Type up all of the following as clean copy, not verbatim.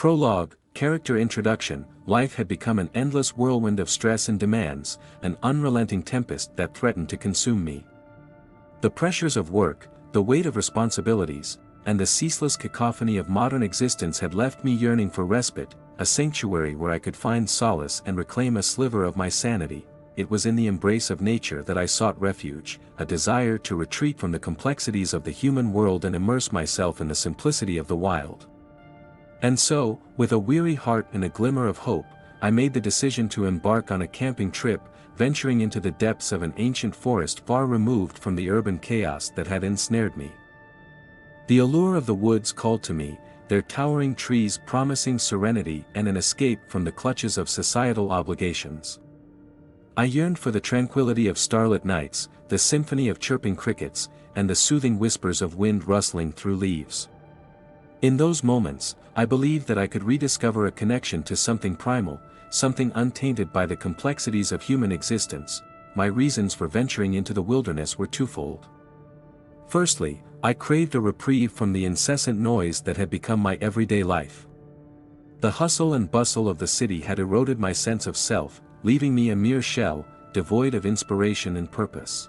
Prologue, character introduction. Life had become an endless whirlwind of stress and demands, an unrelenting tempest that threatened to consume me. The pressures of work, the weight of responsibilities, and the ceaseless cacophony of modern existence had left me yearning for respite, a sanctuary where I could find solace and reclaim a sliver of my sanity. It was in the embrace of nature that I sought refuge, a desire to retreat from the complexities of the human world and immerse myself in the simplicity of the wild. And so, with a weary heart and a glimmer of hope, I made the decision to embark on a camping trip, venturing into the depths of an ancient forest far removed from the urban chaos that had ensnared me. The allure of the woods called to me, their towering trees promising serenity and an escape from the clutches of societal obligations. I yearned for the tranquility of starlit nights, the symphony of chirping crickets, and the soothing whispers of wind rustling through leaves. In those moments, I believed that I could rediscover a connection to something primal, something untainted by the complexities of human existence. My reasons for venturing into the wilderness were twofold. Firstly, I craved a reprieve from the incessant noise that had become my everyday life. The hustle and bustle of the city had eroded my sense of self, leaving me a mere shell, devoid of inspiration and purpose.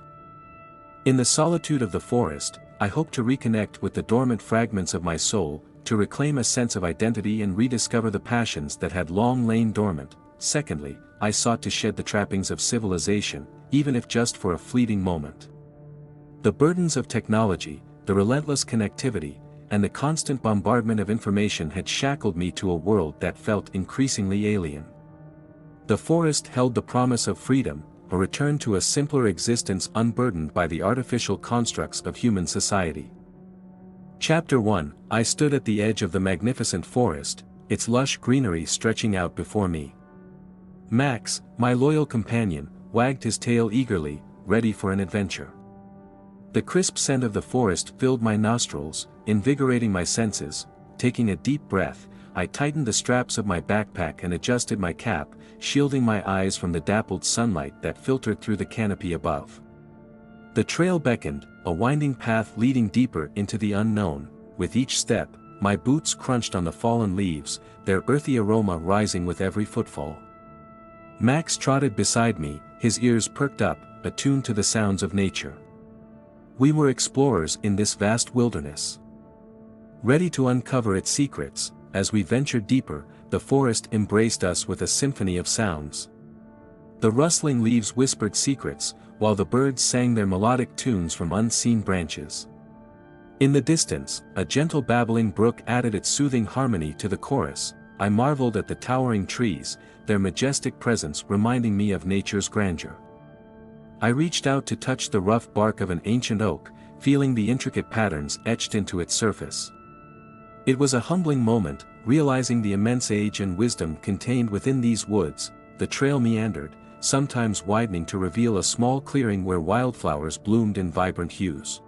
In the solitude of the forest, I hoped to reconnect with the dormant fragments of my soul, to reclaim a sense of identity and rediscover the passions that had long lain dormant. Secondly, I sought to shed the trappings of civilization, even if just for a fleeting moment. The burdens of technology, the relentless connectivity, and the constant bombardment of information had shackled me to a world that felt increasingly alien. The forest held the promise of freedom, a return to a simpler existence unburdened by the artificial constructs of human society. Chapter 1. I stood at the edge of the magnificent forest, its lush greenery stretching out before me. Max, my loyal companion, wagged his tail eagerly, ready for an adventure. The crisp scent of the forest filled my nostrils, invigorating my senses. Taking a deep breath, I tightened the straps of my backpack and adjusted my cap, shielding my eyes from the dappled sunlight that filtered through the canopy above. The trail beckoned, a winding path leading deeper into the unknown. With each step, my boots crunched on the fallen leaves, their earthy aroma rising with every footfall. Max trotted beside me, his ears perked up, attuned to the sounds of nature. We were explorers in this vast wilderness, ready to uncover its secrets. As we ventured deeper, the forest embraced us with a symphony of sounds. The rustling leaves whispered secrets, while the birds sang their melodic tunes from unseen branches. In the distance, a gentle babbling brook added its soothing harmony to the chorus. I marveled at the towering trees, their majestic presence reminding me of nature's grandeur. I reached out to touch the rough bark of an ancient oak, feeling the intricate patterns etched into its surface. It was a humbling moment, realizing the immense age and wisdom contained within these woods. The trail meandered, sometimes widening to reveal a small clearing where wildflowers bloomed in vibrant hues.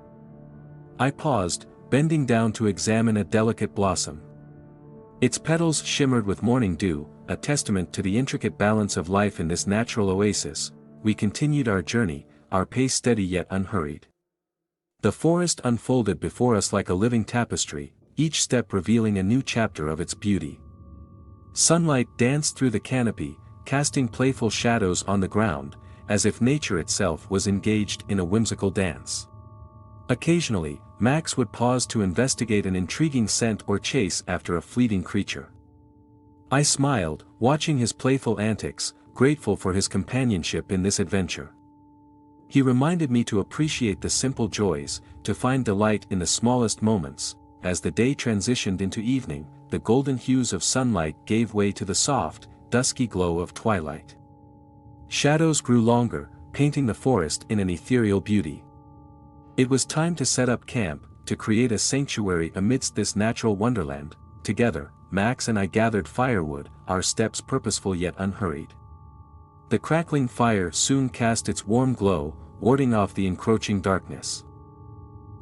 I paused, bending down to examine a delicate blossom. Its petals shimmered with morning dew, a testament to the intricate balance of life in this natural oasis. We continued our journey, our pace steady yet unhurried. The forest unfolded before us like a living tapestry, each step revealing a new chapter of its beauty. Sunlight danced through the canopy, casting playful shadows on the ground, as if nature itself was engaged in a whimsical dance. Occasionally, Max would pause to investigate an intriguing scent or chase after a fleeting creature. I smiled, watching his playful antics, grateful for his companionship in this adventure. He reminded me to appreciate the simple joys, to find delight in the smallest moments. As the day transitioned into evening, the golden hues of sunlight gave way to the soft, dusky glow of twilight. Shadows grew longer, painting the forest in an ethereal beauty. It was time to set up camp, to create a sanctuary amidst this natural wonderland. Together, Max and I gathered firewood, our steps purposeful yet unhurried. The crackling fire soon cast its warm glow, warding off the encroaching darkness.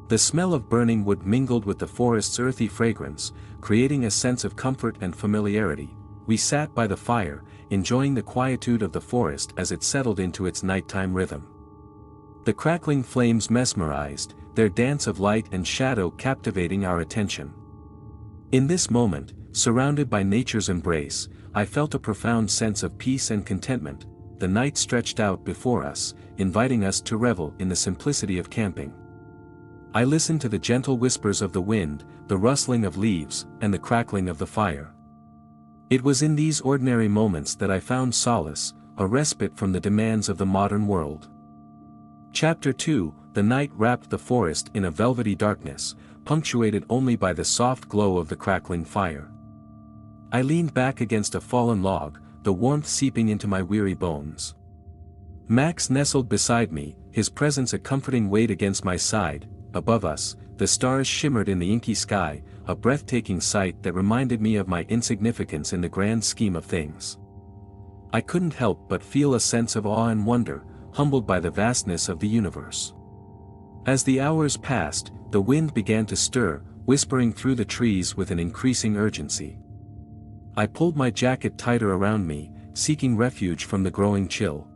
The smell of burning wood mingled with the forest's earthy fragrance, creating a sense of comfort and familiarity. We sat by the fire, enjoying the quietude of the forest as it settled into its nighttime rhythm. The crackling flames mesmerized, their dance of light and shadow captivating our attention. In this moment, surrounded by nature's embrace, I felt a profound sense of peace and contentment. The night stretched out before us, inviting us to revel in the simplicity of camping. I listened to the gentle whispers of the wind, the rustling of leaves, and the crackling of the fire. It was in these ordinary moments that I found solace, a respite from the demands of the modern world. Chapter 2. The night wrapped the forest in a velvety darkness, punctuated only by the soft glow of the crackling fire. I leaned back against a fallen log, the warmth seeping into my weary bones. Max nestled beside me, his presence a comforting weight against my side. Above us, the stars shimmered in the inky sky, a breathtaking sight that reminded me of my insignificance in the grand scheme of things. I couldn't help but feel a sense of awe and wonder, humbled by the vastness of the universe. As the hours passed, the wind began to stir, whispering through the trees with an increasing urgency. I pulled my jacket tighter around me, seeking refuge from the growing chill.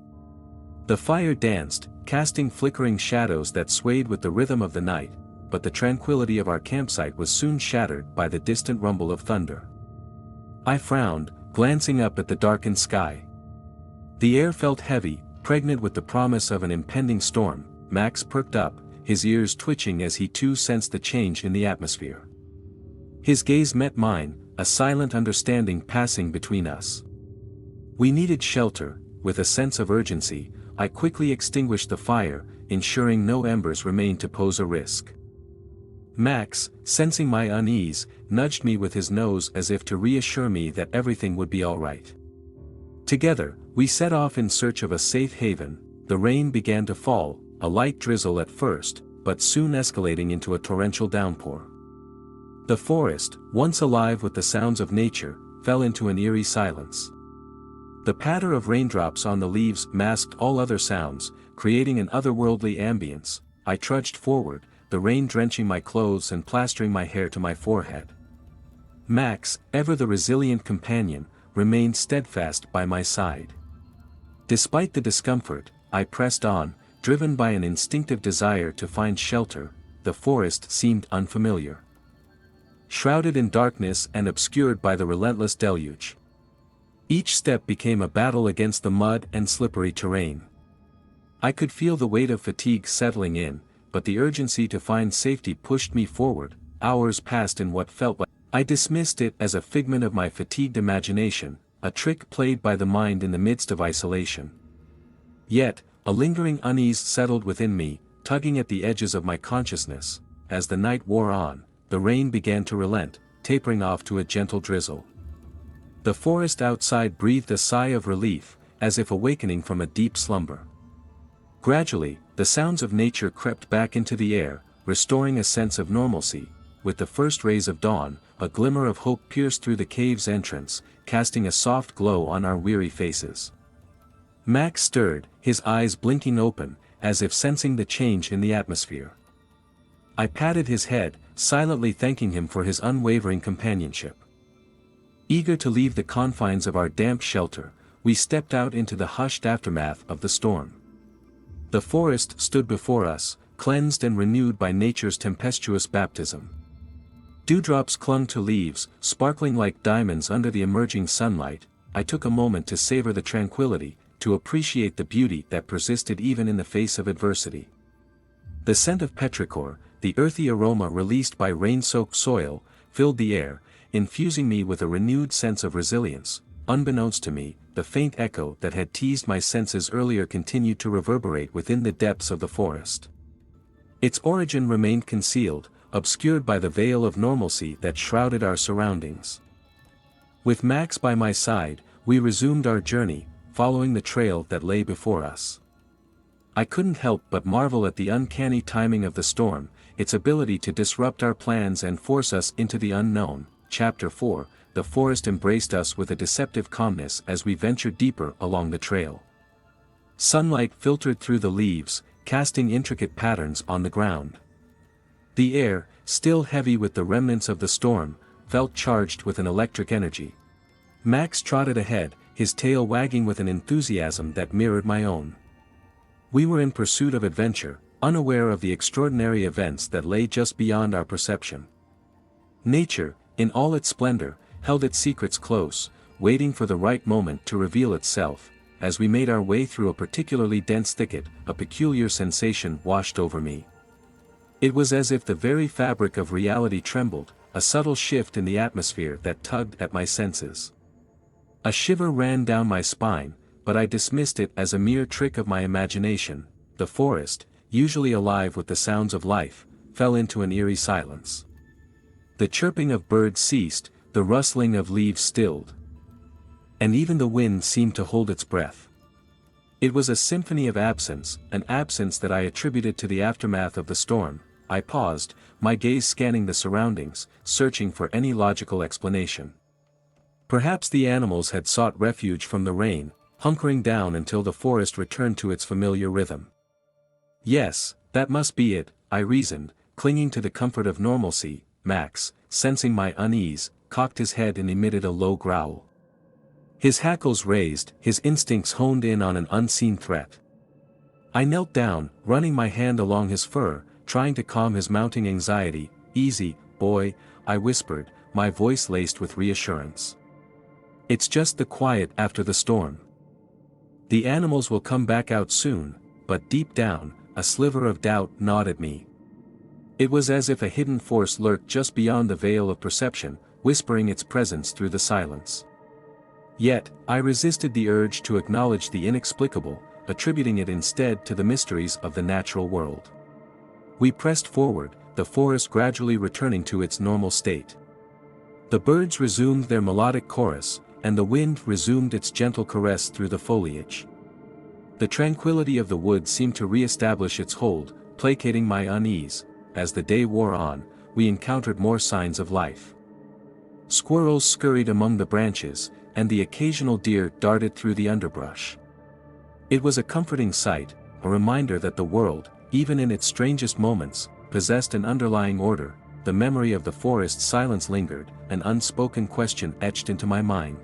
The fire danced, casting flickering shadows that swayed with the rhythm of the night, but the tranquility of our campsite was soon shattered by the distant rumble of thunder. I frowned, glancing up at the darkened sky. The air felt heavy, pregnant with the promise of an impending storm. Max perked up, his ears twitching as he too sensed the change in the atmosphere. His gaze met mine, a silent understanding passing between us. We needed shelter. With a sense of urgency, I quickly extinguished the fire, ensuring no embers remained to pose a risk. Max, sensing my unease, nudged me with his nose as if to reassure me that everything would be all right. Together, we set off in search of a safe haven. The rain began to fall, a light drizzle at first, but soon escalating into a torrential downpour. The forest, once alive with the sounds of nature, fell into an eerie silence. The patter of raindrops on the leaves masked all other sounds, creating an otherworldly ambience. I trudged forward, the rain drenching my clothes and plastering my hair to my forehead. Max, ever the resilient companion, remained steadfast by my side. Despite the discomfort, I pressed on, driven by an instinctive desire to find shelter. The forest seemed unfamiliar. Shrouded in darkness and obscured by the relentless deluge. Each step became a battle against the mud and slippery terrain. I could feel the weight of fatigue settling in, but the urgency to find safety pushed me forward. Hours passed in what felt like I dismissed it as a figment of my fatigued imagination, a trick played by the mind in the midst of isolation. Yet, a lingering unease settled within me, tugging at the edges of my consciousness. As the night wore on, the rain began to relent, tapering off to a gentle drizzle. The forest outside breathed a sigh of relief, as if awakening from a deep slumber. Gradually, the sounds of nature crept back into the air, restoring a sense of normalcy. With the first rays of dawn, a glimmer of hope pierced through the cave's entrance, casting a soft glow on our weary faces. Max stirred, his eyes blinking open, as if sensing the change in the atmosphere. I patted his head, silently thanking him for his unwavering companionship. Eager to leave the confines of our damp shelter, we stepped out into the hushed aftermath of the storm. The forest stood before us, cleansed and renewed by nature's tempestuous baptism. Dewdrops clung to leaves, sparkling like diamonds under the emerging sunlight. I took a moment to savor the tranquility, to appreciate the beauty that persisted even in the face of adversity. The scent of petrichor, the earthy aroma released by rain-soaked soil, filled the air, infusing me with a renewed sense of resilience. Unbeknownst to me, the faint echo that had teased my senses earlier continued to reverberate within the depths of the forest. Its origin remained concealed, obscured by the veil of normalcy that shrouded our surroundings. With Max by my side, we resumed our journey, following the trail that lay before us. I couldn't help but marvel at the uncanny timing of the storm, its ability to disrupt our plans and force us into the unknown. Chapter 4. The forest embraced us with a deceptive calmness as we ventured deeper along the trail. Sunlight filtered through the leaves, casting intricate patterns on the ground. The air, still heavy with the remnants of the storm, felt charged with an electric energy. Max trotted ahead, his tail wagging with an enthusiasm that mirrored my own. We were in pursuit of adventure, unaware of the extraordinary events that lay just beyond our perception. Nature, in all its splendor, held its secrets close, waiting for the right moment to reveal itself. As we made our way through a particularly dense thicket, a peculiar sensation washed over me. It was as if the very fabric of reality trembled, a subtle shift in the atmosphere that tugged at my senses. A shiver ran down my spine, but I dismissed it as a mere trick of my imagination. The forest, usually alive with the sounds of life, fell into an eerie silence. The chirping of birds ceased, the rustling of leaves stilled. And even the wind seemed to hold its breath. It was a symphony of absence, an absence that I attributed to the aftermath of the storm. I paused, my gaze scanning the surroundings, searching for any logical explanation. Perhaps the animals had sought refuge from the rain, hunkering down until the forest returned to its familiar rhythm. Yes, that must be it, I reasoned, clinging to the comfort of normalcy. Max, sensing my unease, cocked his head and emitted a low growl. His hackles raised, his instincts honed in on an unseen threat. I knelt down, running my hand along his fur, trying to calm his mounting anxiety. "Easy, boy," I whispered, my voice laced with reassurance. "It's just the quiet after the storm. The animals will come back out soon," but deep down, a sliver of doubt gnawed at me. It was as if a hidden force lurked just beyond the veil of perception, whispering its presence through the silence. Yet, I resisted the urge to acknowledge the inexplicable, attributing it instead to the mysteries of the natural world. We pressed forward, the forest gradually returning to its normal state. The birds resumed their melodic chorus, and the wind resumed its gentle caress through the foliage. The tranquility of the wood seemed to re-establish its hold, placating my unease. As the day wore on, we encountered more signs of life. Squirrels scurried among the branches, and the occasional deer darted through the underbrush. It was a comforting sight, a reminder that the world, even in its strangest moments, possessed an underlying order. The memory of the forest's silence lingered, an unspoken question etched into my mind.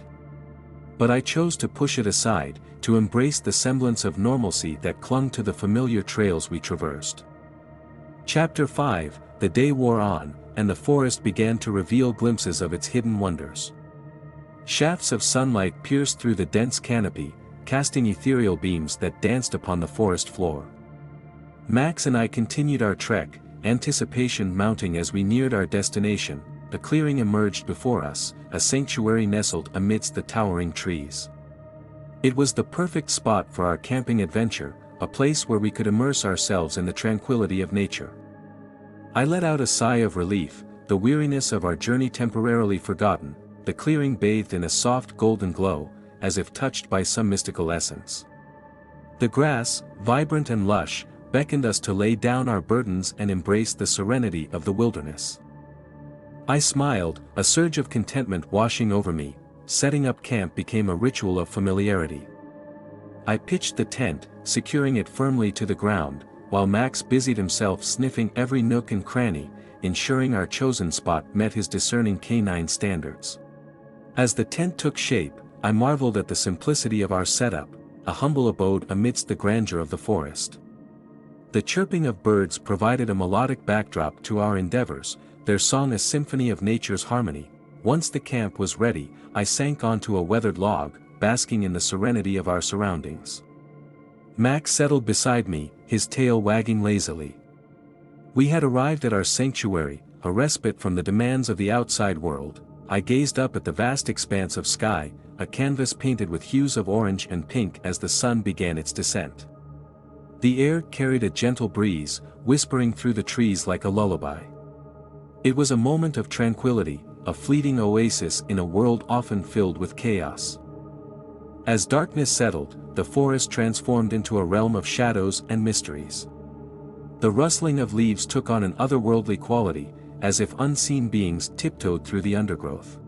But I chose to push it aside, to embrace the semblance of normalcy that clung to the familiar trails we traversed. Chapter 5, The day wore on, and the forest began to reveal glimpses of its hidden wonders. Shafts of sunlight pierced through the dense canopy, casting ethereal beams that danced upon the forest floor. Max and I continued our trek, anticipation mounting as we neared our destination. A clearing emerged before us, a sanctuary nestled amidst the towering trees. It was the perfect spot for our camping adventure, a place where we could immerse ourselves in the tranquility of nature. I let out a sigh of relief, the weariness of our journey temporarily forgotten. The clearing bathed in a soft golden glow, as if touched by some mystical essence. The grass, vibrant and lush, beckoned us to lay down our burdens and embrace the serenity of the wilderness. I smiled, a surge of contentment washing over me. Setting up camp became a ritual of familiarity. I pitched the tent, securing it firmly to the ground, while Max busied himself sniffing every nook and cranny, ensuring our chosen spot met his discerning canine standards. As the tent took shape, I marveled at the simplicity of our setup, a humble abode amidst the grandeur of the forest. The chirping of birds provided a melodic backdrop to our endeavors, their song a symphony of nature's harmony. Once the camp was ready, I sank onto a weathered log, basking in the serenity of our surroundings. Max settled beside me, his tail wagging lazily. We had arrived at our sanctuary, a respite from the demands of the outside world. I gazed up at the vast expanse of sky, a canvas painted with hues of orange and pink as the sun began its descent. The air carried a gentle breeze, whispering through the trees like a lullaby. It was a moment of tranquility, a fleeting oasis in a world often filled with chaos. As darkness settled, the forest transformed into a realm of shadows and mysteries. The rustling of leaves took on an otherworldly quality, as if unseen beings tiptoed through the undergrowth.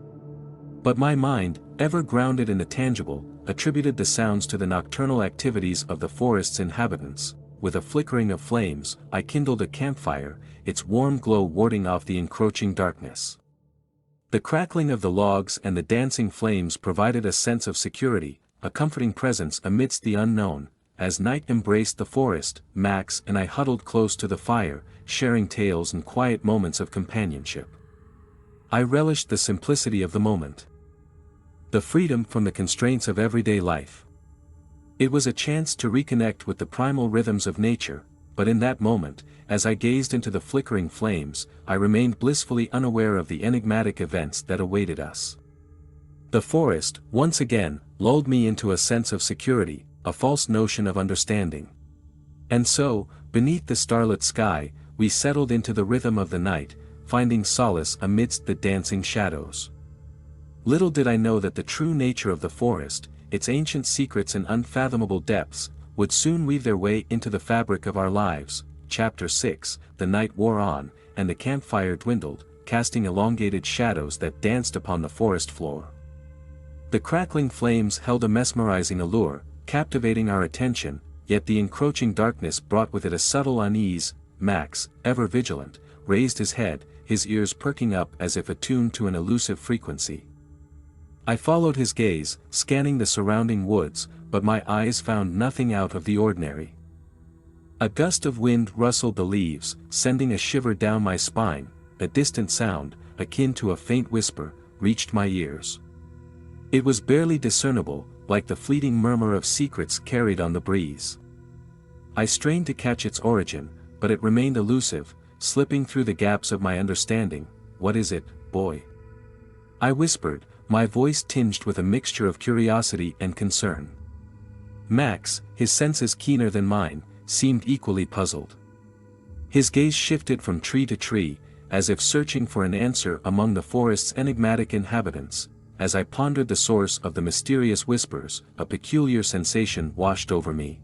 But my mind, ever grounded in the tangible, attributed the sounds to the nocturnal activities of the forest's inhabitants. With a flickering of flames, I kindled a campfire, its warm glow warding off the encroaching darkness. The crackling of the logs and the dancing flames provided a sense of security, a comforting presence amidst the unknown. As night embraced the forest, Max and I huddled close to the fire, sharing tales and quiet moments of companionship. I relished the simplicity of the moment. The freedom from the constraints of everyday life. It was a chance to reconnect with the primal rhythms of nature, but in that moment, as I gazed into the flickering flames, I remained blissfully unaware of the enigmatic events that awaited us. The forest, once again, lulled me into a sense of security, a false notion of understanding. And so, beneath the starlit sky, we settled into the rhythm of the night, finding solace amidst the dancing shadows. Little did I know that the true nature of the forest, its ancient secrets and unfathomable depths, would soon weave their way into the fabric of our lives. Chapter 6, The night wore on, and the campfire dwindled, casting elongated shadows that danced upon the forest floor. The crackling flames held a mesmerizing allure, captivating our attention, yet the encroaching darkness brought with it a subtle unease. Max, ever vigilant, raised his head, his ears perking up as if attuned to an elusive frequency. I followed his gaze, scanning the surrounding woods, but my eyes found nothing out of the ordinary. A gust of wind rustled the leaves, sending a shiver down my spine. A distant sound, akin to a faint whisper, reached my ears. It was barely discernible, like the fleeting murmur of secrets carried on the breeze. I strained to catch its origin, but it remained elusive, slipping through the gaps of my understanding. "What is it, boy?" I whispered, my voice tinged with a mixture of curiosity and concern. Max, his senses keener than mine, seemed equally puzzled. His gaze shifted from tree to tree, as if searching for an answer among the forest's enigmatic inhabitants. As I pondered the source of the mysterious whispers, a peculiar sensation washed over me.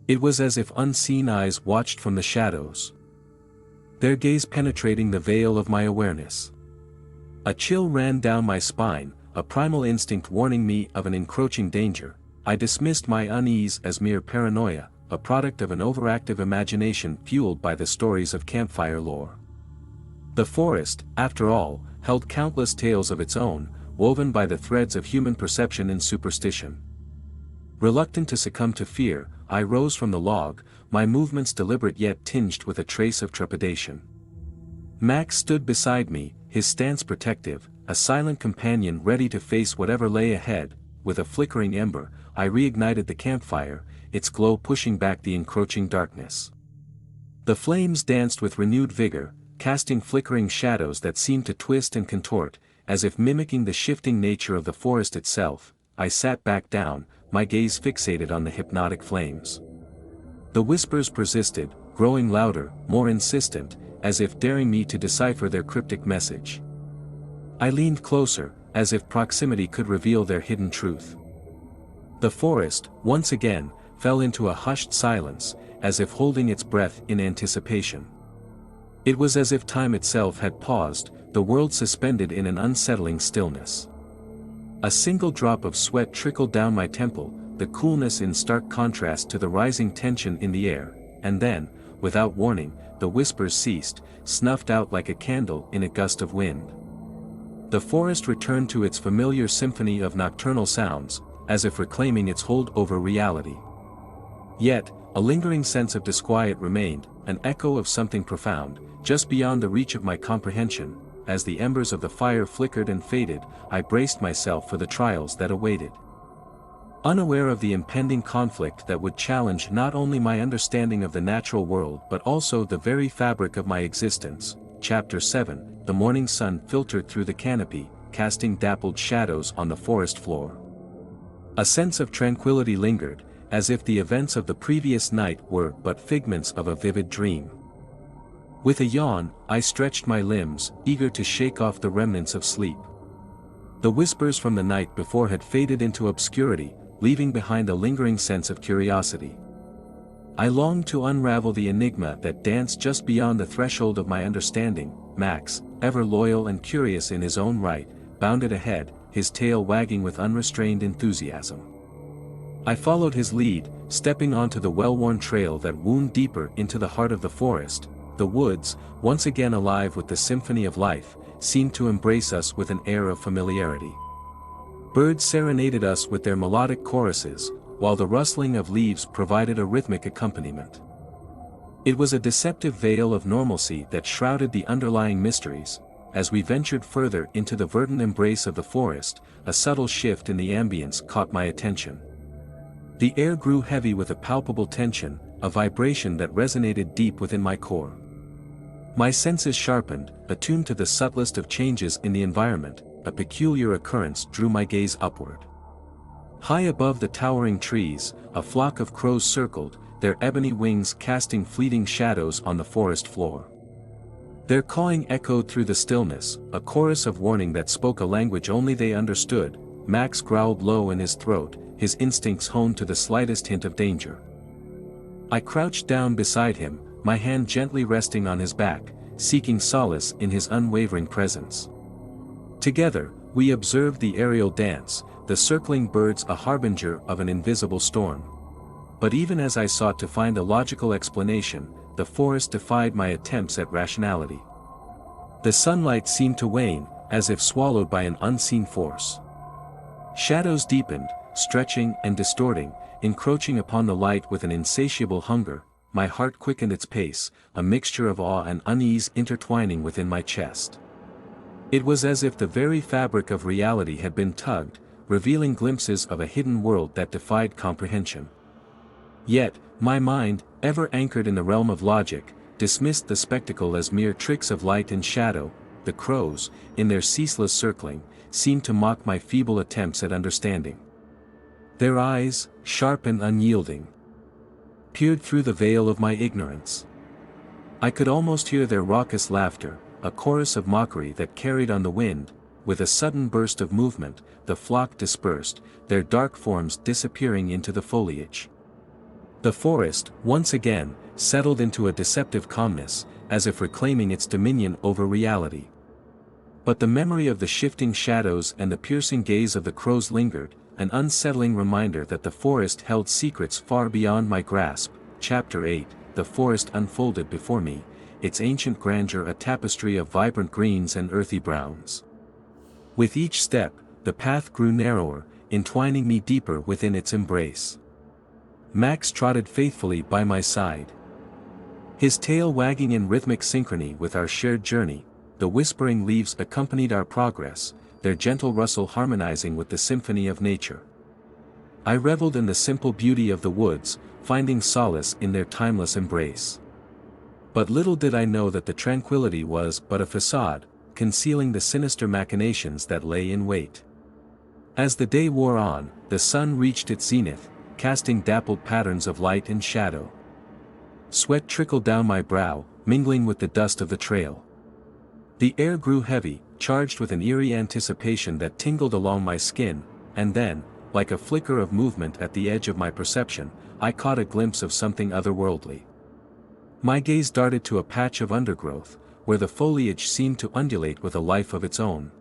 It was as if unseen eyes watched from the shadows, their gaze penetrating the veil of my awareness. A chill ran down my spine, a primal instinct warning me of an encroaching danger. I dismissed my unease as mere paranoia, a product of an overactive imagination fueled by the stories of campfire lore. The forest, after all, held countless tales of its own, woven by the threads of human perception and superstition. Reluctant to succumb to fear, I rose from the log, my movements deliberate yet tinged with a trace of trepidation. Max stood beside me, his stance protective, a silent companion ready to face whatever lay ahead. With a flickering ember, I reignited the campfire, its glow pushing back the encroaching darkness. The flames danced with renewed vigor, casting flickering shadows that seemed to twist and contort, as if mimicking the shifting nature of the forest itself. I sat back down, my gaze fixated on the hypnotic flames. The whispers persisted, growing louder, more insistent, as if daring me to decipher their cryptic message. I leaned closer, as if proximity could reveal their hidden truth. The forest, once again, fell into a hushed silence, as if holding its breath in anticipation. It was as if time itself had paused, the world suspended in an unsettling stillness. A single drop of sweat trickled down my temple, the coolness in stark contrast to the rising tension in the air, and then, without warning, the whispers ceased, snuffed out like a candle in a gust of wind. The forest returned to its familiar symphony of nocturnal sounds, as if reclaiming its hold over reality. Yet, a lingering sense of disquiet remained, an echo of something profound, just beyond the reach of my comprehension. As the embers of the fire flickered and faded, I braced myself for the trials that awaited. Unaware of the impending conflict that would challenge not only my understanding of the natural world but also the very fabric of my existence. Chapter 7, The morning sun filtered through the canopy, casting dappled shadows on the forest floor. A sense of tranquility lingered, as if the events of the previous night were but figments of a vivid dream. With a yawn, I stretched my limbs, eager to shake off the remnants of sleep. The whispers from the night before had faded into obscurity, leaving behind a lingering sense of curiosity. I longed to unravel the enigma that danced just beyond the threshold of my understanding. Max, ever loyal and curious in his own right, bounded ahead, his tail wagging with unrestrained enthusiasm. I followed his lead, stepping onto the well-worn trail that wound deeper into the heart of the forest. The woods, once again alive with the symphony of life, seemed to embrace us with an air of familiarity. Birds serenaded us with their melodic choruses, while the rustling of leaves provided a rhythmic accompaniment. It was a deceptive veil of normalcy that shrouded the underlying mysteries, as we ventured further into the verdant embrace of the forest, a subtle shift in the ambience caught my attention. The air grew heavy with a palpable tension, a vibration that resonated deep within my core. My senses sharpened, attuned to the subtlest of changes in the environment. A peculiar occurrence drew my gaze upward. High above the towering trees, a flock of crows circled, their ebony wings casting fleeting shadows on the forest floor. Their cawing echoed through the stillness, a chorus of warning that spoke a language only they understood. Max growled low in his throat, his instincts honed to the slightest hint of danger. I crouched down beside him, my hand gently resting on his back, seeking solace in his unwavering presence. Together, we observed the aerial dance, the circling birds a harbinger of an invisible storm. But even as I sought to find a logical explanation, the forest defied my attempts at rationality. The sunlight seemed to wane, as if swallowed by an unseen force. Shadows deepened, stretching and distorting, encroaching upon the light with an insatiable hunger. My heart quickened its pace, a mixture of awe and unease intertwining within my chest. It was as if the very fabric of reality had been tugged, revealing glimpses of a hidden world that defied comprehension. Yet, my mind, ever anchored in the realm of logic, dismissed the spectacle as mere tricks of light and shadow. The crows, in their ceaseless circling, seemed to mock my feeble attempts at understanding. Their eyes, sharp and unyielding, peered through the veil of my ignorance. I could almost hear their raucous laughter, a chorus of mockery that carried on the wind. With a sudden burst of movement, the flock dispersed, their dark forms disappearing into the foliage. The forest, once again, settled into a deceptive calmness, as if reclaiming its dominion over reality. But the memory of the shifting shadows and the piercing gaze of the crows lingered, an unsettling reminder that the forest held secrets far beyond my grasp. Chapter 8, The forest unfolded before me, its ancient grandeur a tapestry of vibrant greens and earthy browns. With each step, the path grew narrower, entwining me deeper within its embrace. Max trotted faithfully by my side, his tail wagging in rhythmic synchrony with our shared journey. The whispering leaves accompanied our progress, their gentle rustle harmonizing with the symphony of nature. I reveled in the simple beauty of the woods, finding solace in their timeless embrace. But little did I know that the tranquility was but a facade, concealing the sinister machinations that lay in wait. As the day wore on, the sun reached its zenith, casting dappled patterns of light and shadow. Sweat trickled down my brow, mingling with the dust of the trail. The air grew heavy, charged with an eerie anticipation that tingled along my skin, and then, like a flicker of movement at the edge of my perception, I caught a glimpse of something otherworldly. My gaze darted to a patch of undergrowth, where the foliage seemed to undulate with a life of its own.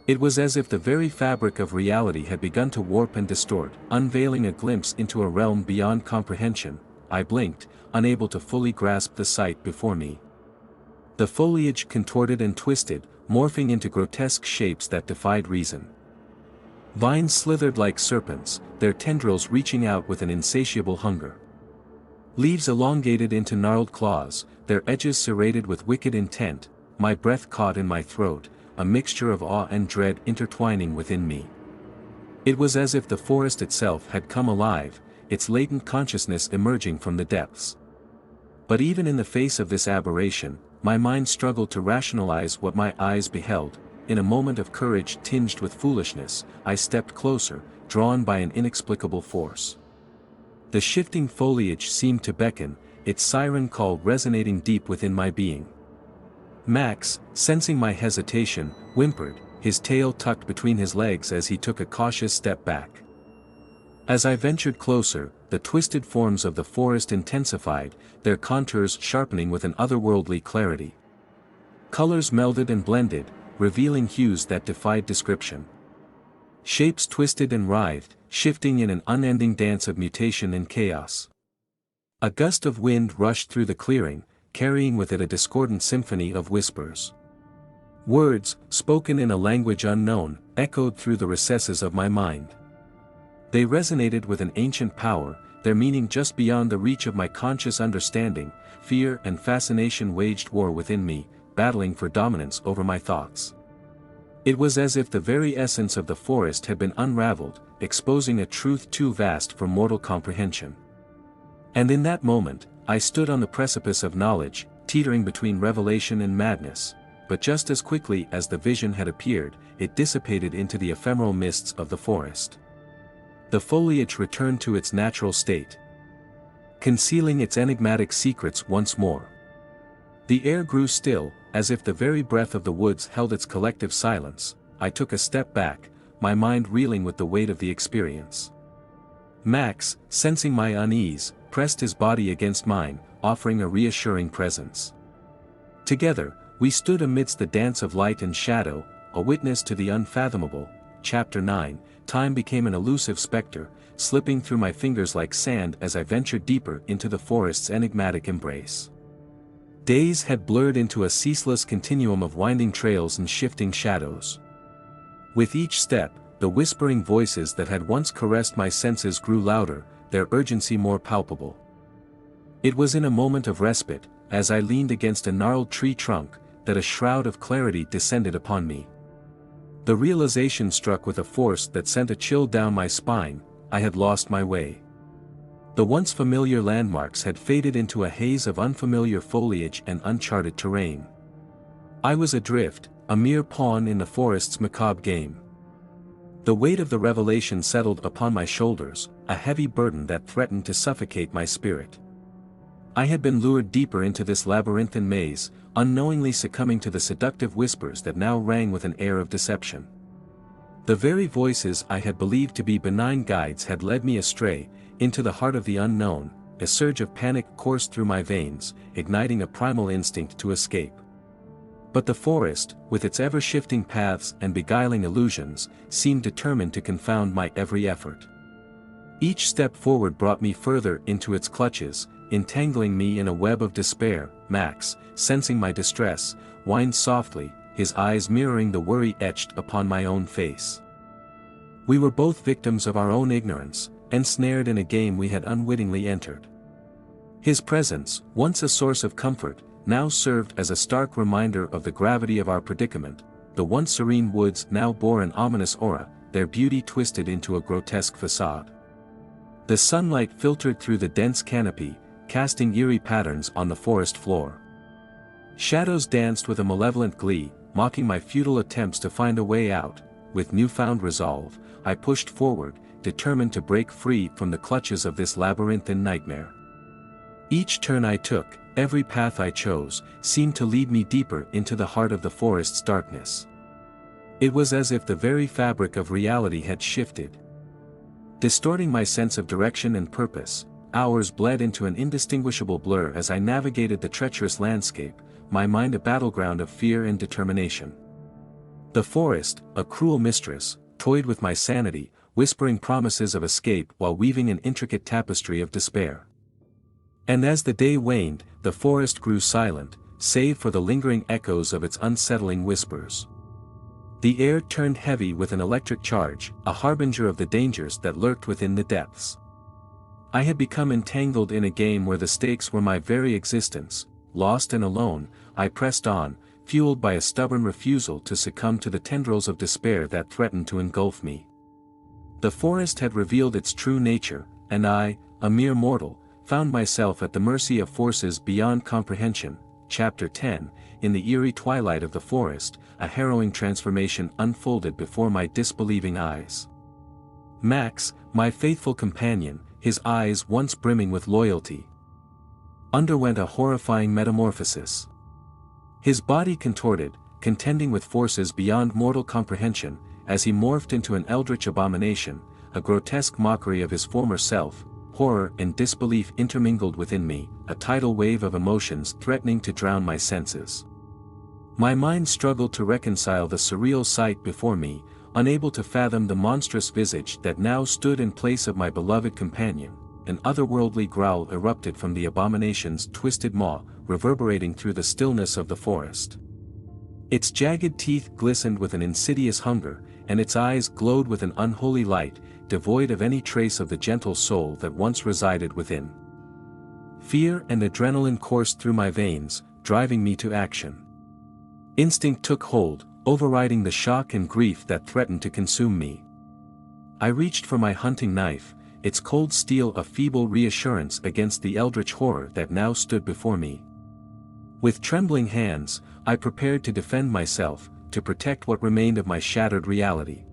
It was as if the very fabric of reality had begun to warp and distort, unveiling a glimpse into a realm beyond comprehension. I blinked, unable to fully grasp the sight before me. The foliage contorted and twisted, morphing into grotesque shapes that defied reason. Vines slithered like serpents, their tendrils reaching out with an insatiable hunger. Leaves elongated into gnarled claws, their edges serrated with wicked intent. My breath caught in my throat, a mixture of awe and dread intertwining within me. It was as if the forest itself had come alive, its latent consciousness emerging from the depths. But even in the face of this aberration, my mind struggled to rationalize what my eyes beheld. In a moment of courage tinged with foolishness, I stepped closer, drawn by an inexplicable force. The shifting foliage seemed to beckon, its siren call resonating deep within my being. Max, sensing my hesitation, whimpered, his tail tucked between his legs as he took a cautious step back. As I ventured closer, the twisted forms of the forest intensified, their contours sharpening with an otherworldly clarity. Colors melded and blended, revealing hues that defied description. Shapes twisted and writhed, shifting in an unending dance of mutation and chaos. A gust of wind rushed through the clearing, carrying with it a discordant symphony of whispers. Words, spoken in a language unknown, echoed through the recesses of my mind. They resonated with an ancient power, their meaning just beyond the reach of my conscious understanding. Fear and fascination waged war within me, battling for dominance over my thoughts. It was as if the very essence of the forest had been unraveled, exposing a truth too vast for mortal comprehension. And in that moment, I stood on the precipice of knowledge, teetering between revelation and madness, but just as quickly as the vision had appeared, it dissipated into the ephemeral mists of the forest. The foliage returned to its natural state, concealing its enigmatic secrets once more. The air grew still, as if the very breath of the woods held its collective silence. I took a step back, my mind reeling with the weight of the experience. Max, sensing my unease, pressed his body against mine, offering a reassuring presence. Together, we stood amidst the dance of light and shadow, a witness to the unfathomable. Chapter 9, Time became an elusive specter, slipping through my fingers like sand as I ventured deeper into the forest's enigmatic embrace. Days had blurred into a ceaseless continuum of winding trails and shifting shadows. With each step, the whispering voices that had once caressed my senses grew louder, their urgency more palpable. It was in a moment of respite, as I leaned against a gnarled tree trunk, that a shroud of clarity descended upon me. The realization struck with a force that sent a chill down my spine. I had lost my way. The once familiar landmarks had faded into a haze of unfamiliar foliage and uncharted terrain. I was adrift, a mere pawn in the forest's macabre game. The weight of the revelation settled upon my shoulders, a heavy burden that threatened to suffocate my spirit. I had been lured deeper into this labyrinthine maze, unknowingly succumbing to the seductive whispers that now rang with an air of deception. The very voices I had believed to be benign guides had led me astray, into the heart of the unknown. A surge of panic coursed through my veins, igniting a primal instinct to escape. But the forest, with its ever-shifting paths and beguiling illusions, seemed determined to confound my every effort. Each step forward brought me further into its clutches, entangling me in a web of despair. Max, sensing my distress, whined softly, his eyes mirroring the worry etched upon my own face. We were both victims of our own ignorance, ensnared in a game we had unwittingly entered. His presence, once a source of comfort, now served as a stark reminder of the gravity of our predicament. The once serene woods now bore an ominous aura, their beauty twisted into a grotesque facade. The sunlight filtered through the dense canopy, casting eerie patterns on the forest floor. Shadows danced with a malevolent glee, mocking my futile attempts to find a way out. With newfound resolve, I pushed forward, determined to break free from the clutches of this labyrinthine nightmare. Each turn I took, every path I chose, seemed to lead me deeper into the heart of the forest's darkness. It was as if the very fabric of reality had shifted, distorting my sense of direction and purpose. Hours bled into an indistinguishable blur as I navigated the treacherous landscape, my mind a battleground of fear and determination. The forest, a cruel mistress, toyed with my sanity, whispering promises of escape while weaving an intricate tapestry of despair. And as the day waned, the forest grew silent, save for the lingering echoes of its unsettling whispers. The air turned heavy with an electric charge, a harbinger of the dangers that lurked within the depths. I had become entangled in a game where the stakes were my very existence. Lost and alone, I pressed on, fueled by a stubborn refusal to succumb to the tendrils of despair that threatened to engulf me. The forest had revealed its true nature, and I, a mere mortal, found myself at the mercy of forces beyond comprehension. Chapter 10, In the eerie twilight of the forest, a harrowing transformation unfolded before my disbelieving eyes. Max, my faithful companion, his eyes once brimming with loyalty, underwent a horrifying metamorphosis. His body contorted, contending with forces beyond mortal comprehension, as he morphed into an eldritch abomination, a grotesque mockery of his former self. Horror and disbelief intermingled within me, a tidal wave of emotions threatening to drown my senses. My mind struggled to reconcile the surreal sight before me, unable to fathom the monstrous visage that now stood in place of my beloved companion. An otherworldly growl erupted from the abomination's twisted maw, reverberating through the stillness of the forest. Its jagged teeth glistened with an insidious hunger, and its eyes glowed with an unholy light, devoid of any trace of the gentle soul that once resided within. Fear and adrenaline coursed through my veins, driving me to action. Instinct took hold, overriding the shock and grief that threatened to consume me. I reached for my hunting knife, its cold steel a feeble reassurance against the eldritch horror that now stood before me. With trembling hands, I prepared to defend myself, to protect what remained of my shattered reality.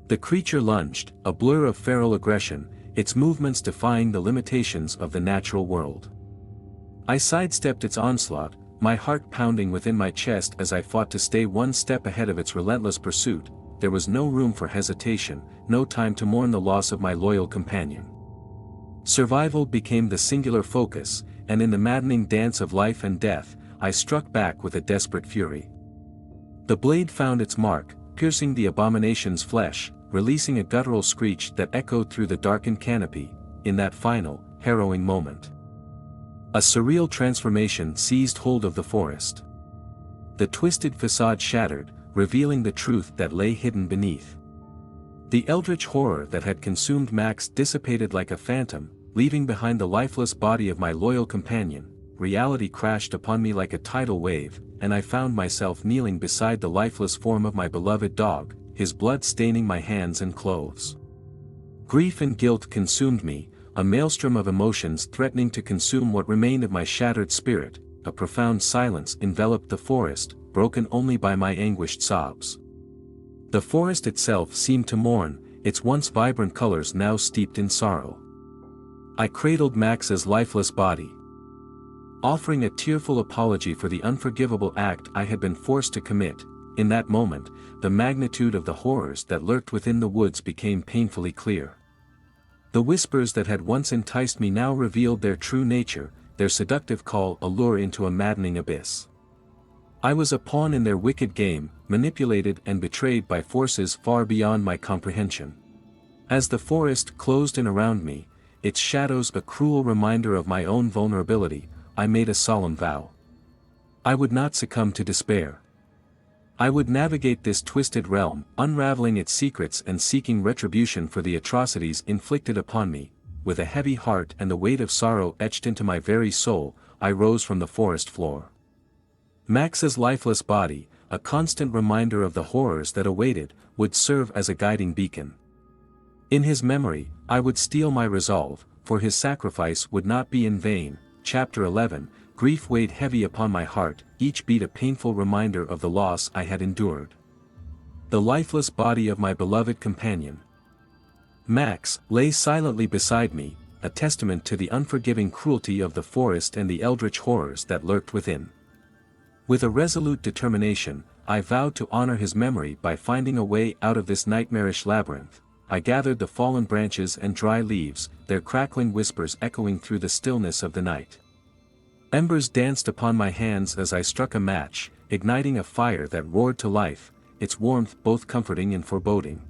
The creature lunged, a blur of feral aggression, its movements defying the limitations of the natural world. I sidestepped its onslaught, my heart pounding within my chest as I fought to stay one step ahead of its relentless pursuit. There was no room for hesitation, no time to mourn the loss of my loyal companion. Survival became the singular focus, and in the maddening dance of life and death, I struck back with a desperate fury. The blade found its mark, piercing the abomination's flesh, releasing a guttural screech that echoed through the darkened canopy. In that final, harrowing moment, a surreal transformation seized hold of the forest. The twisted facade shattered, revealing the truth that lay hidden beneath. The eldritch horror that had consumed Max dissipated like a phantom, leaving behind the lifeless body of my loyal companion. Reality crashed upon me like a tidal wave, and I found myself kneeling beside the lifeless form of my beloved dog, his blood staining my hands and clothes. Grief and guilt consumed me, a maelstrom of emotions threatening to consume what remained of my shattered spirit. A profound silence enveloped the forest, broken only by my anguished sobs. The forest itself seemed to mourn, its once vibrant colors now steeped in sorrow. I cradled Max's lifeless body, offering a tearful apology for the unforgivable act I had been forced to commit. In that moment, the magnitude of the horrors that lurked within the woods became painfully clear. The whispers that had once enticed me now revealed their true nature, their seductive call a lure into a maddening abyss. I was a pawn in their wicked game, manipulated and betrayed by forces far beyond my comprehension. As the forest closed in around me, its shadows a cruel reminder of my own vulnerability, I made a solemn vow. I would not succumb to despair. I would navigate this twisted realm, unraveling its secrets and seeking retribution for the atrocities inflicted upon me. With a heavy heart and the weight of sorrow etched into my very soul, I rose from the forest floor. Max's lifeless body, a constant reminder of the horrors that awaited, would serve as a guiding beacon. In his memory, I would steel my resolve, for his sacrifice would not be in vain. Chapter 11, Grief weighed heavy upon my heart, each beat a painful reminder of the loss I had endured. The lifeless body of my beloved companion, Max, lay silently beside me, a testament to the unforgiving cruelty of the forest and the eldritch horrors that lurked within. With a resolute determination, I vowed to honor his memory by finding a way out of this nightmarish labyrinth. I gathered the fallen branches and dry leaves, their crackling whispers echoing through the stillness of the night. Embers danced upon my hands as I struck a match, igniting a fire that roared to life, its warmth both comforting and foreboding.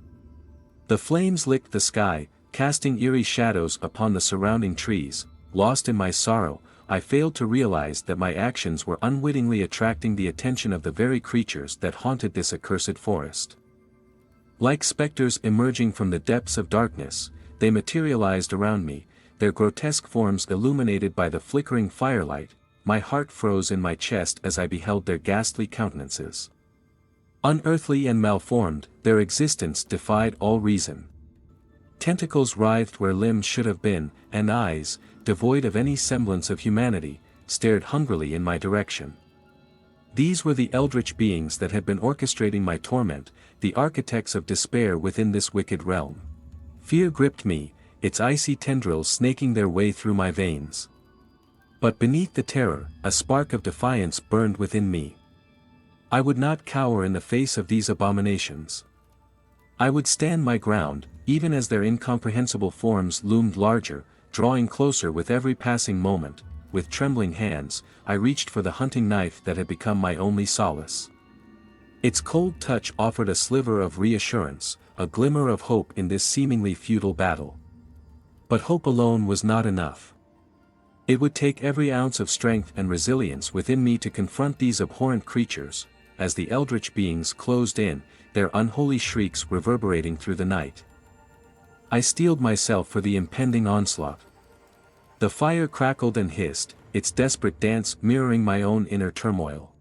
The flames licked the sky, casting eerie shadows upon the surrounding trees. Lost in my sorrow, I failed to realize that my actions were unwittingly attracting the attention of the very creatures that haunted this accursed forest. Like specters emerging from the depths of darkness, they materialized around me, their grotesque forms illuminated by the flickering firelight. My heart froze in my chest as I beheld their ghastly countenances. Unearthly and malformed, their existence defied all reason. Tentacles writhed where limbs should have been, and eyes, devoid of any semblance of humanity, stared hungrily in my direction. These were the eldritch beings that had been orchestrating my torment, the architects of despair within this wicked realm. Fear gripped me, its icy tendrils snaking their way through my veins. But beneath the terror, a spark of defiance burned within me. I would not cower in the face of these abominations. I would stand my ground, even as their incomprehensible forms loomed larger, drawing closer with every passing moment. With trembling hands, I reached for the hunting knife that had become my only solace. Its cold touch offered a sliver of reassurance, a glimmer of hope in this seemingly futile battle. But hope alone was not enough. It would take every ounce of strength and resilience within me to confront these abhorrent creatures. As the eldritch beings closed in, their unholy shrieks reverberating through the night, I steeled myself for the impending onslaught. The fire crackled and hissed, its desperate dance mirroring my own inner turmoil.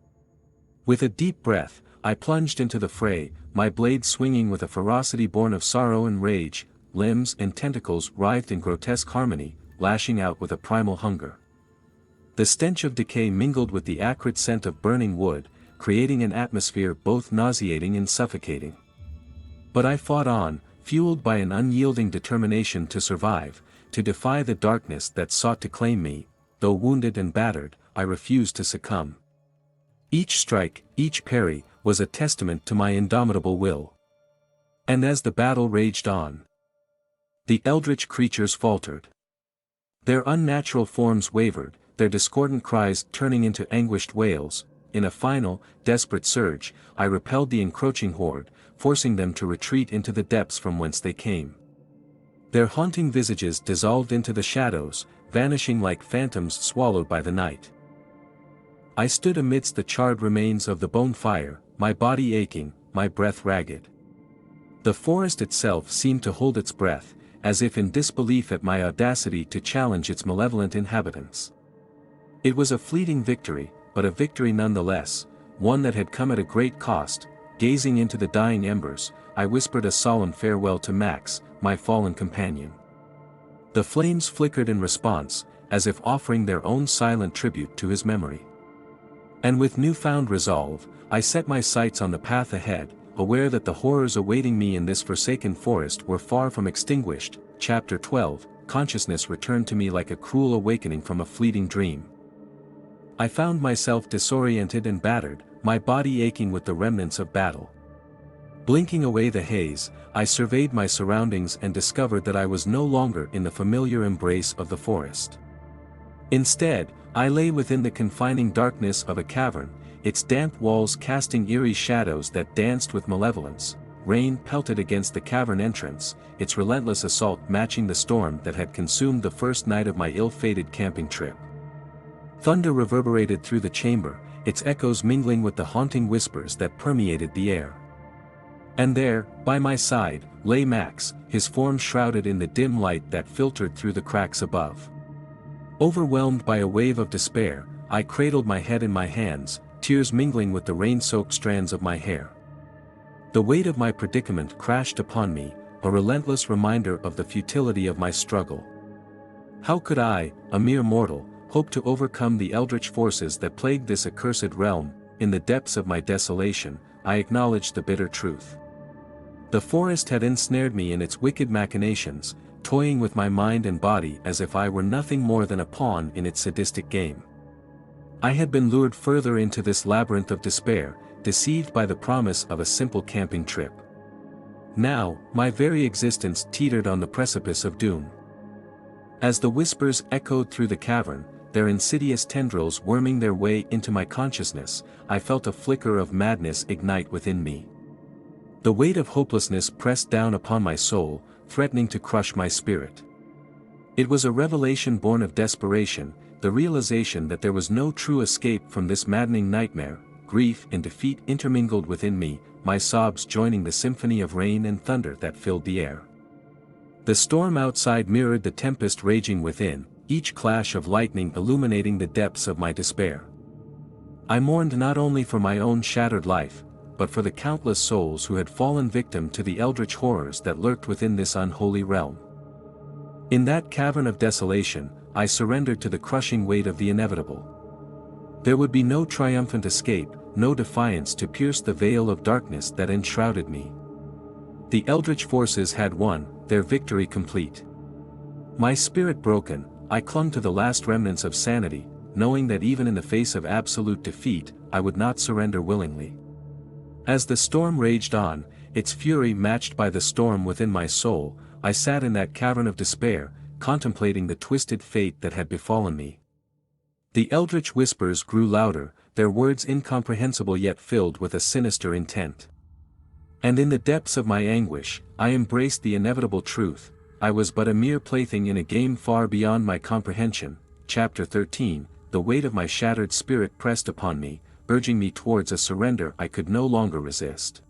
With a deep breath, I plunged into the fray, my blade swinging with a ferocity born of sorrow and rage, limbs and tentacles writhed in grotesque harmony, lashing out with a primal hunger. The stench of decay mingled with the acrid scent of burning wood, creating an atmosphere both nauseating and suffocating. But I fought on, fueled by an unyielding determination to survive, to defy the darkness that sought to claim me. Though wounded and battered, I refused to succumb. Each strike, each parry, was a testament to my indomitable will. And as the battle raged on, the eldritch creatures faltered. Their unnatural forms wavered, their discordant cries turning into anguished wails. In a final, desperate surge, I repelled the encroaching horde, forcing them to retreat into the depths from whence they came. Their haunting visages dissolved into the shadows, vanishing like phantoms swallowed by the night. I stood amidst the charred remains of the bonfire, my body aching, my breath ragged. The forest itself seemed to hold its breath, as if in disbelief at my audacity to challenge its malevolent inhabitants. It was a fleeting victory, but a victory nonetheless, one that had come at a great cost. Gazing into the dying embers, I whispered a solemn farewell to Max, my fallen companion. The flames flickered in response, as if offering their own silent tribute to his memory. And with newfound resolve, I set my sights on the path ahead, aware that the horrors awaiting me in this forsaken forest were far from extinguished. Chapter 12, Consciousness returned to me like a cruel awakening from a fleeting dream. I found myself disoriented and battered, my body aching with the remnants of battle. Blinking away the haze, I surveyed my surroundings and discovered that I was no longer in the familiar embrace of the forest. Instead, I lay within the confining darkness of a cavern, its damp walls casting eerie shadows that danced with malevolence. Rain pelted against the cavern entrance, its relentless assault matching the storm that had consumed the first night of my ill-fated camping trip. Thunder reverberated through the chamber, its echoes mingling with the haunting whispers that permeated the air. And there, by my side, lay Max, his form shrouded in the dim light that filtered through the cracks above. Overwhelmed by a wave of despair, I cradled my head in my hands, tears mingling with the rain-soaked strands of my hair. The weight of my predicament crashed upon me, a relentless reminder of the futility of my struggle. How could I, a mere mortal, hope to overcome the eldritch forces that plagued this accursed realm? In the depths of my desolation, I acknowledged the bitter truth. The forest had ensnared me in its wicked machinations, toying with my mind and body as if I were nothing more than a pawn in its sadistic game. I had been lured further into this labyrinth of despair, deceived by the promise of a simple camping trip. Now, my very existence teetered on the precipice of doom. As the whispers echoed through the cavern, their insidious tendrils worming their way into my consciousness, I felt a flicker of madness ignite within me. The weight of hopelessness pressed down upon my soul, threatening to crush my spirit. It was a revelation born of desperation, the realization that there was no true escape from this maddening nightmare. Grief and defeat intermingled within me, my sobs joining the symphony of rain and thunder that filled the air. The storm outside mirrored the tempest raging within, each clash of lightning illuminating the depths of my despair. I mourned not only for my own shattered life, but for the countless souls who had fallen victim to the eldritch horrors that lurked within this unholy realm. In that cavern of desolation, I surrendered to the crushing weight of the inevitable. There would be no triumphant escape, no defiance to pierce the veil of darkness that enshrouded me. The eldritch forces had won, their victory complete. My spirit broken, I clung to the last remnants of sanity, knowing that even in the face of absolute defeat, I would not surrender willingly. As the storm raged on, its fury matched by the storm within my soul, I sat in that cavern of despair, contemplating the twisted fate that had befallen me. The eldritch whispers grew louder, their words incomprehensible yet filled with a sinister intent. And in the depths of my anguish, I embraced the inevitable truth: I was but a mere plaything in a game far beyond my comprehension. Chapter 13, the weight of my shattered spirit pressed upon me, urging me towards a surrender I could no longer resist.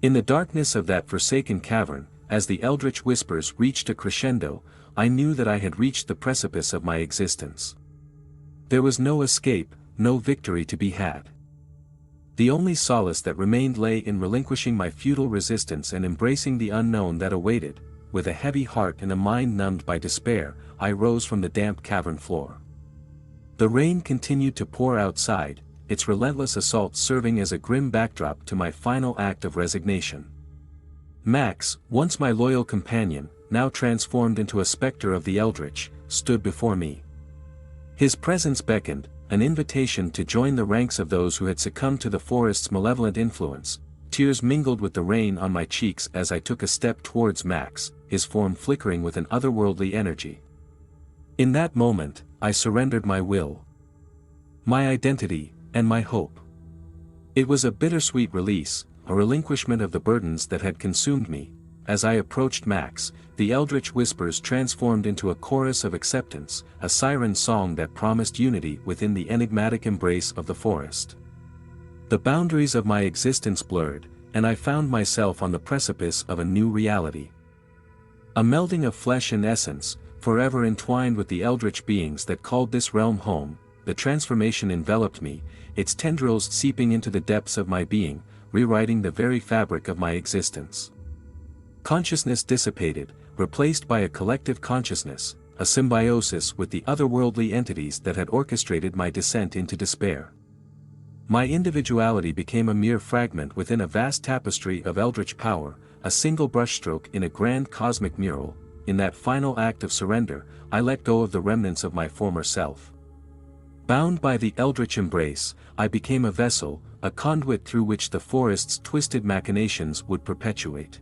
In the darkness of that forsaken cavern, as the eldritch whispers reached a crescendo, I knew that I had reached the precipice of my existence. There was no escape, no victory to be had. The only solace that remained lay in relinquishing my futile resistance and embracing the unknown that awaited. With a heavy heart and a mind numbed by despair, I rose from the damp cavern floor. The rain continued to pour outside, its relentless assault serving as a grim backdrop to my final act of resignation. Max, once my loyal companion, now transformed into a specter of the Eldritch, stood before me. His presence beckoned, an invitation to join the ranks of those who had succumbed to the forest's malevolent influence. Tears mingled with the rain on my cheeks as I took a step towards Max, his form flickering with an otherworldly energy. In that moment, I surrendered my will, my identity, and my hope. It was a bittersweet release, a relinquishment of the burdens that had consumed me. As I approached Max, the Eldritch whispers transformed into a chorus of acceptance, a siren song that promised unity within the enigmatic embrace of the forest. The boundaries of my existence blurred, and I found myself on the precipice of a new reality. A melding of flesh and essence, forever entwined with the Eldritch beings that called this realm home. The transformation enveloped me, its tendrils seeping into the depths of my being, rewriting the very fabric of my existence. Consciousness dissipated, replaced by a collective consciousness, a symbiosis with the otherworldly entities that had orchestrated my descent into despair. My individuality became a mere fragment within a vast tapestry of Eldritch power, a single brushstroke in a grand cosmic mural. In that final act of surrender, I let go of the remnants of my former self. Bound by the Eldritch embrace, I became a vessel, a conduit through which the forest's twisted machinations would perpetuate.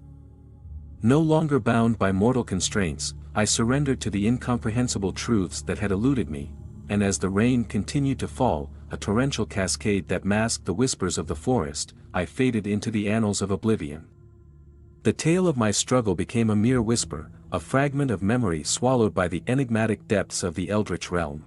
No longer bound by mortal constraints, I surrendered to the incomprehensible truths that had eluded me, and as the rain continued to fall, a torrential cascade that masked the whispers of the forest, I faded into the annals of oblivion. The tale of my struggle became a mere whisper, a fragment of memory swallowed by the enigmatic depths of the Eldritch realm.